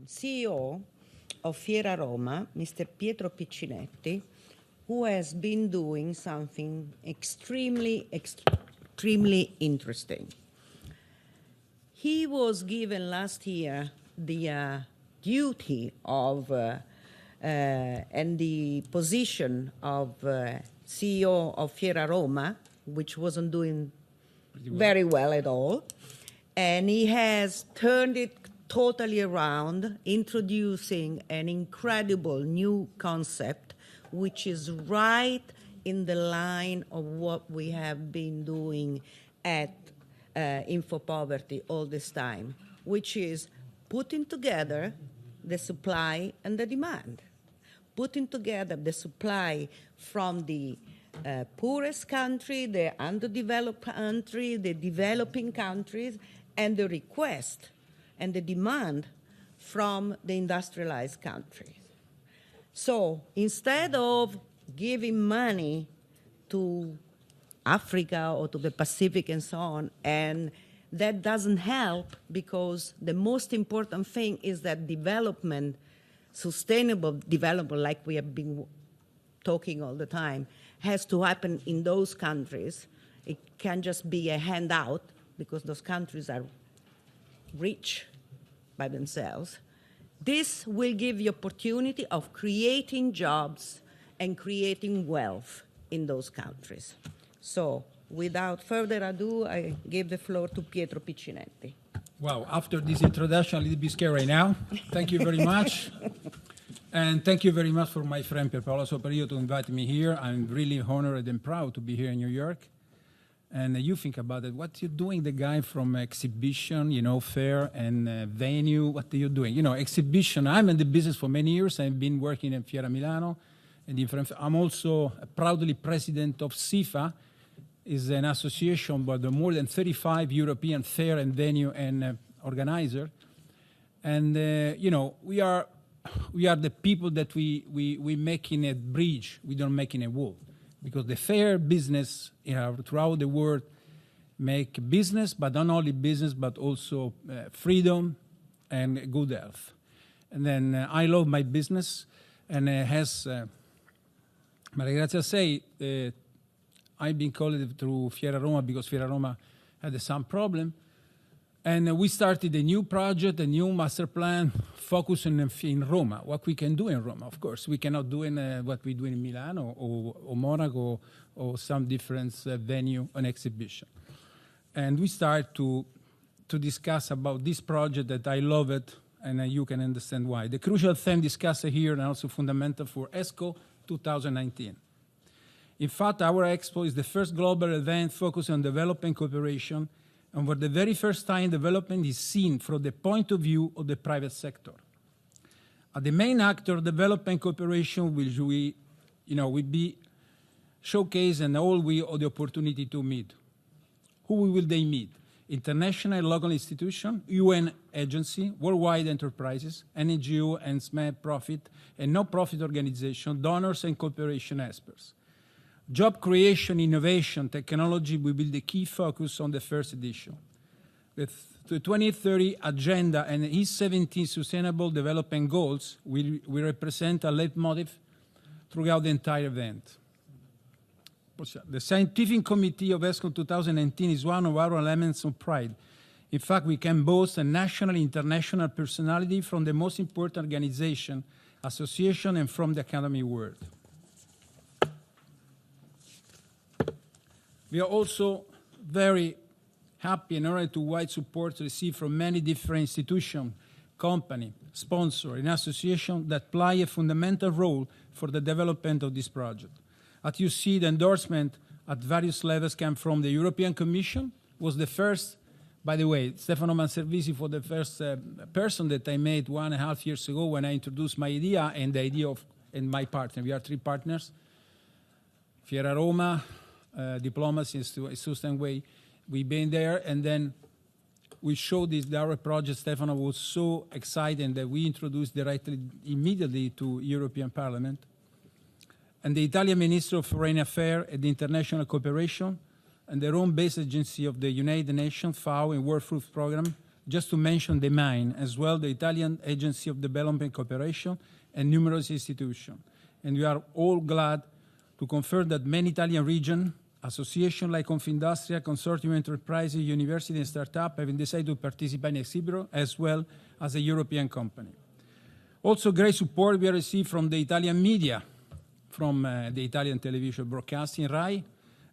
CEO of Fiera Roma, Mr. Pietro Piccinetti, who has been doing something extremely interesting. He was given last year the duty of and the position of CEO of Fiera Roma, which wasn't doing very well at all. And he has turned it totally around, introducing an incredible new concept, which is right in the line of what we have been doing at InfoPoverty all this time, which is putting together the supply and the demand, putting together the supply from the poorest country, the underdeveloped country, the developing countries, and the request and the demand from the industrialized countries. So instead of giving money to Africa or to the Pacific and so on, and that doesn't help, because the most important thing is that development, sustainable development, like we have been talking all the time, has to happen in those countries. It can't just be a handout, because those countries are rich by themselves. This will give the opportunity of creating jobs and creating wealth in those countries. So, without further ado, I give the floor to Pietro Piccinetti. Wow, after this introduction, a little bit scared right now. Thank you very much. And thank you very much for my friend Palazzo to invite me here. I'm really honored and proud to be here in New York. And you think about it, what you doing, the guy from exhibition, fair and venue, what are you doing? Exhibition, I'm in the business for many years. I've been working in Fiera Milano. And I'm also proudly president of CIFA, is an association by the more than 35 European fair and venue and organizer. And, we are the people that we making a bridge, we don't making a wall. Because the fair business throughout the world make business, but not only business, but also freedom and good health. And then I love my business, and it has, Maria say, I've been called through Fiera Roma because Fiera Roma had some problem. And we started a new project, a new master plan, focusing in Roma, what we can do in Roma, of course. We cannot do what we do in Milano or Monaco or some different venue and exhibition. And we start to discuss about this project that I love it, and you can understand why. The crucial theme discussed here and also fundamental for EXCO 2019. In fact, our Expo is the first global event focused on development cooperation, and for the very first time, development is seen from the point of view of the private sector. The main actor, development cooperation, will be showcased, and all we have the opportunity to meet. Who will they meet? International and local institutions, UN agency, worldwide enterprises, NGO and small profit and non-profit organizations, donors and cooperation experts. Job creation, innovation, technology will be the key focus on the first edition. The 2030 Agenda and its 17 Sustainable Development Goals will represent a leitmotif throughout the entire event. The Scientific Committee of EXCO 2019 is one of our elements of pride. In fact, we can boast a national and international personality from the most important organization, association, and from the academy world. We are also very happy in order to wide support received from many different institutions, companies, sponsors, and associations that play a fundamental role for the development of this project. As you see, the endorsement at various levels came from the European Commission, was the first, by the way, Stefano Manservisi was the first person that I met 1.5 years ago when I introduced my idea and the idea of and my partner. We are 3 partners, Fiera Roma, Diplomacy, a sustained way. We've been there, and then we showed this direct project. Stefano was so excited that we introduced directly, immediately to European Parliament. And the Italian Minister of Foreign Affairs and International Cooperation and the Rome-based agency of the United Nations, FAO, and World Food Programme just to mention the main, as well the Italian Agency of Development Cooperation and numerous institutions. And we are all glad to confirm that many Italian regions, associations like Confindustria, Consortium Enterprises, University and Startup have decided to participate in Exhibit, as well as a European company. Also, great support we received from the Italian media, from the Italian television broadcasting, RAI,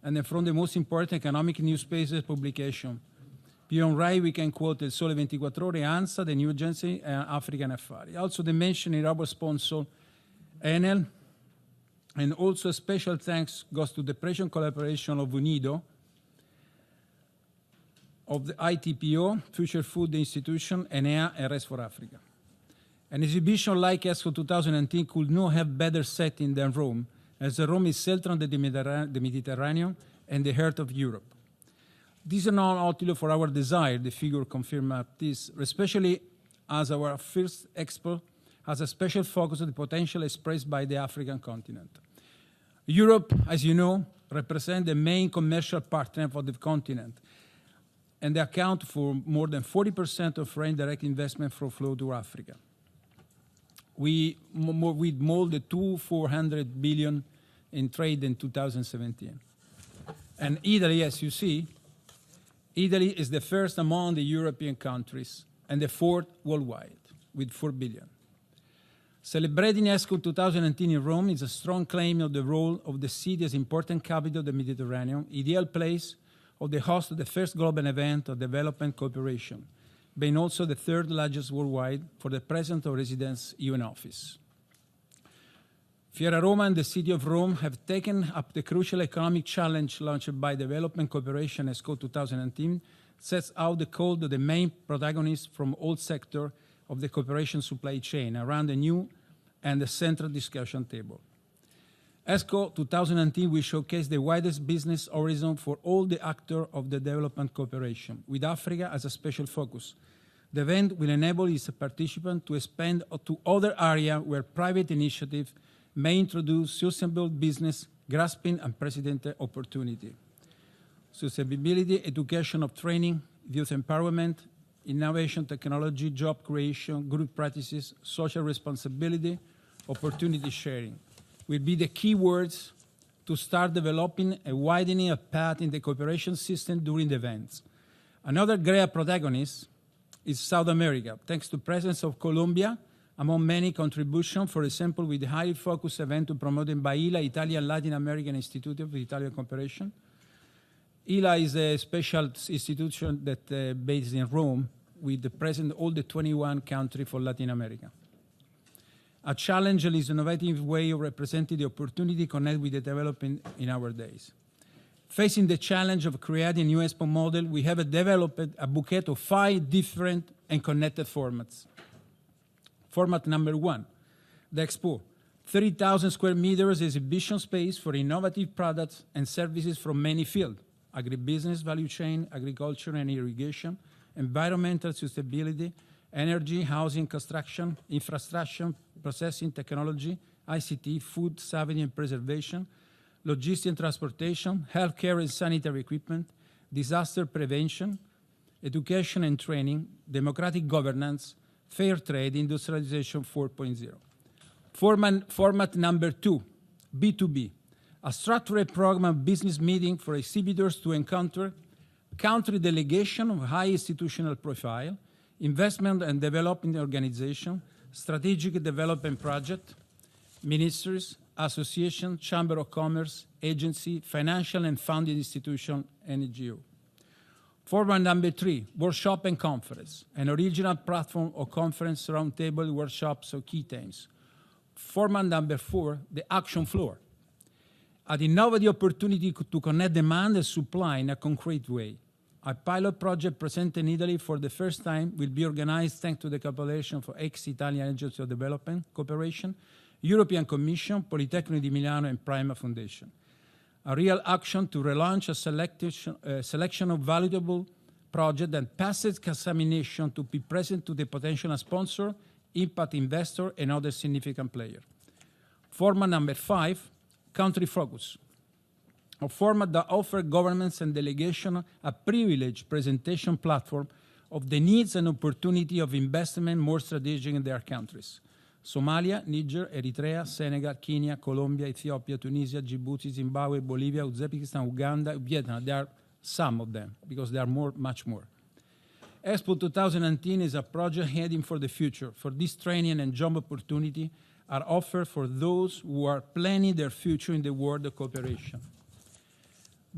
and then from the most important economic newspapers publication. Beyond RAI, we can quote Il Sole 24 Ore, ANSA, the New Agency, and African Affairs. Also, the mention in our sponsor, Enel, and also a special thanks goes to the Precision Collaboration of UNIDO, of the ITPO, Future Food Institution, Enea, and Rest for Africa. An exhibition like EXCO 2019 could not have better setting than Rome, as Rome is central on the Mediterranean and the heart of Europe. This is not only for our desire, the figure confirms this, especially as our first expo has a special focus on the potential expressed by the African continent. Europe, as you know, represents the main commercial partner for the continent, and they account for more than 40% of foreign direct investment flow to Africa. With more than 400 billion in trade in 2017. And Italy, as you see, Italy is the first among the European countries and the fourth worldwide, with 4 billion. Celebrating EXCO 2019 in Rome is a strong claim of the role of the city as important capital of the Mediterranean, ideal place of the host of the first global event of development cooperation, being also the third largest worldwide for the presence of residence UN office. Fiera Roma and the City of Rome have taken up the crucial economic challenge launched by Development Cooperation EXCO 2019, sets out the call of the main protagonists from all sectors of the cooperation supply chain around the new and the central discussion table. EXCO 2019 will showcase the widest business horizon for all the actors of the development cooperation, with Africa as a special focus. The event will enable its participants to expand to other areas where private initiative may introduce sustainable business, grasping unprecedented opportunity. Sustainability, education of training, youth empowerment, innovation, technology, job creation, good practices, social responsibility, opportunity sharing will be the key words to start developing a widening of path in the cooperation system during the events. Another great protagonist is South America, thanks to the presence of Colombia, among many contributions, for example, with the highly focused event promoted by ILA, Italian Latin American Institute of Italian Cooperation. ILA is a special institution that based in Rome, with the present all the 21 countries for Latin America. A challenge is an innovative way of representing the opportunity connected with the development in our days. Facing the challenge of creating a new Expo model, we have developed a bouquet of 5 different and connected formats. Format number 1, the Expo, 30,000 square meters exhibition space for innovative products and services from many fields: agribusiness, value chain, agriculture and irrigation, environmental sustainability, energy, housing, construction, infrastructure, processing, technology, ICT, food, safety and preservation, logistics and transportation, healthcare and sanitary equipment, disaster prevention, education and training, democratic governance, fair trade, industrialization 4.0. Format number 2, B2B, a structured program of business meeting for exhibitors to encounter country delegation of high institutional profile, investment and development organization, strategic development project, ministries, association, chamber of commerce, agency, financial and funding institution, and NGO. Format number 3, workshop and conference, an original platform or conference roundtable workshops or key themes. Format number 4, the action floor, an innovative opportunity to connect demand and supply in a concrete way. A pilot project presented in Italy for the first time will be organized thanks to the collaboration for ex-Italian Agency of Development Cooperation, European Commission, Politecnico di Milano, and Prima Foundation. A real action to relaunch a selection of valuable projects that passes examination to be present to the potential sponsor, impact investor, and other significant players. Format number 5, country focus. A format that offers governments and delegations a privileged presentation platform of the needs and opportunity of investment more strategic in their countries. Somalia, Niger, Eritrea, Senegal, Kenya, Colombia, Ethiopia, Tunisia, Djibouti, Zimbabwe, Bolivia, Uzbekistan, Uganda, Vietnam. There are some of them, because there are much more. Expo 2019 is a project heading for the future. For this training and job opportunity are offered for those who are planning their future in the world of cooperation.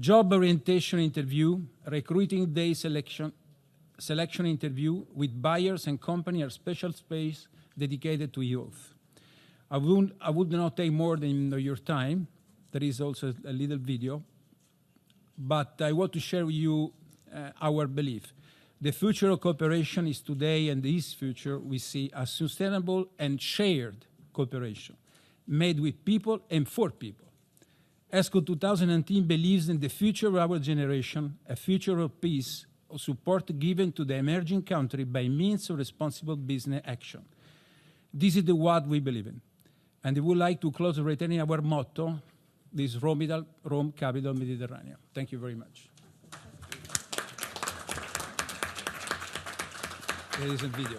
Job orientation interview, recruiting day selection interview with buyers and company are special space dedicated to youth. I would not take more than your time. There is also a little video. But I want to share with you our belief. The future of cooperation is today, and this future we see as sustainable and shared cooperation, made with people and for people. EXCO 2019 believes in the future of our generation, a future of peace, of support given to the emerging country by means of responsible business action. This is what we believe in. And we would like to close retaining our motto, this Rome capital Mediterranean. Thank you very much. There is a video.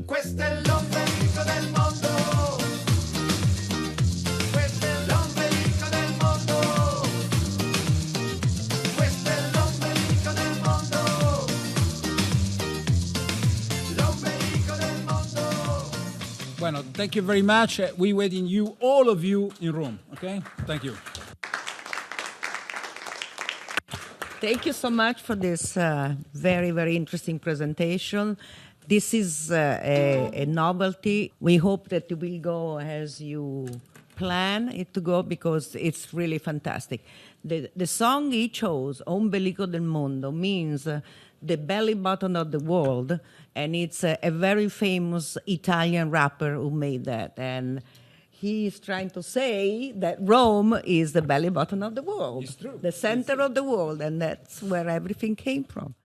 Questo è l'ombelico del mondo. Questo è l'ombelico del mondo. Questo è l'ombelico del mondo. L'ombelico del mondo. Bueno, thank you very much. We waiting you, all of you, in Rome. Okay? Thank you. Thank you so much for this very, very interesting presentation. This is a novelty. We hope that it will go as you plan it to go, because it's really fantastic. The song he chose, Ombelico del Mondo, means the belly button of the world, and it's a very famous Italian rapper who made that. And he is trying to say that Rome is the belly button of the world, It's true. the center of the world, and that's where everything came from.